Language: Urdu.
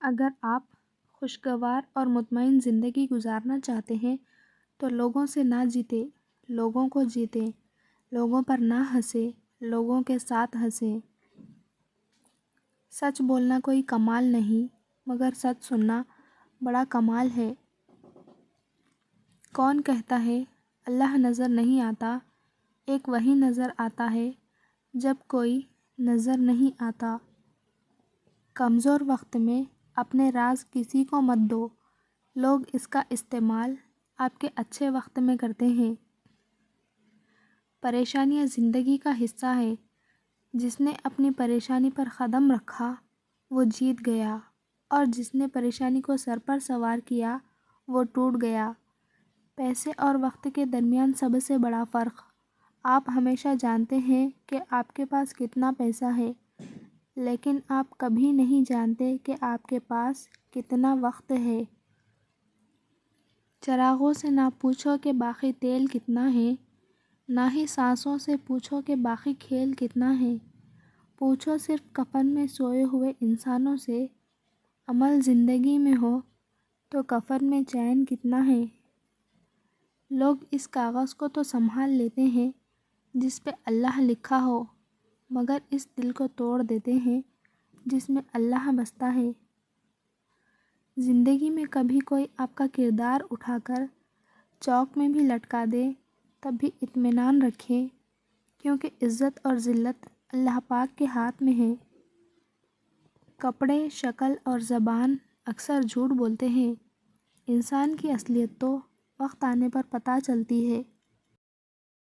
اگر آپ خوشگوار اور مطمئن زندگی گزارنا چاہتے ہیں تو لوگوں سے نہ جیتے، لوگوں کو جیتے، لوگوں پر نہ ہنسے، لوگوں کے ساتھ ہنسے۔ سچ بولنا کوئی کمال نہیں، مگر سچ سننا بڑا کمال ہے۔ کون کہتا ہے اللہ نظر نہیں آتا؟ ایک وہی نظر آتا ہے جب کوئی نظر نہیں آتا۔ کمزور وقت میں اپنے راز کسی کو مت دو، لوگ اس کا استعمال آپ کے اچھے وقت میں کرتے ہیں۔ پریشانیاں زندگی کا حصہ ہے، جس نے اپنی پریشانی پر قدم رکھا وہ جیت گیا، اور جس نے پریشانی کو سر پر سوار کیا وہ ٹوٹ گیا۔ پیسے اور وقت کے درمیان سب سے بڑا فرق۔ آپ ہمیشہ جانتے ہیں کہ آپ کے پاس کتنا پیسہ ہے، لیکن آپ کبھی نہیں جانتے کہ آپ کے پاس کتنا وقت ہے۔ چراغوں سے نہ پوچھو کہ باقی تیل کتنا ہے، نہ ہی سانسوں سے پوچھو کہ باقی کھیل کتنا ہے۔ پوچھو صرف کفن میں سوئے ہوئے انسانوں سے، عمل زندگی میں ہو تو کفن میں چین کتنا ہے۔ لوگ اس کاغذ کو تو سنبھال لیتے ہیں جس پہ اللہ لکھا ہو، مگر اس دل کو توڑ دیتے ہیں جس میں اللہ بستا ہے۔ زندگی میں کبھی کوئی آپ کا کردار اٹھا کر چوک میں بھی لٹکا دے تب بھی اطمینان رکھیں، کیونکہ عزت اور ذلت اللہ پاک کے ہاتھ میں ہے۔ کپڑے، شکل اور زبان اکثر جھوٹ بولتے ہیں، انسان کی اصلیت تو وقت آنے پر پتہ چلتی ہے۔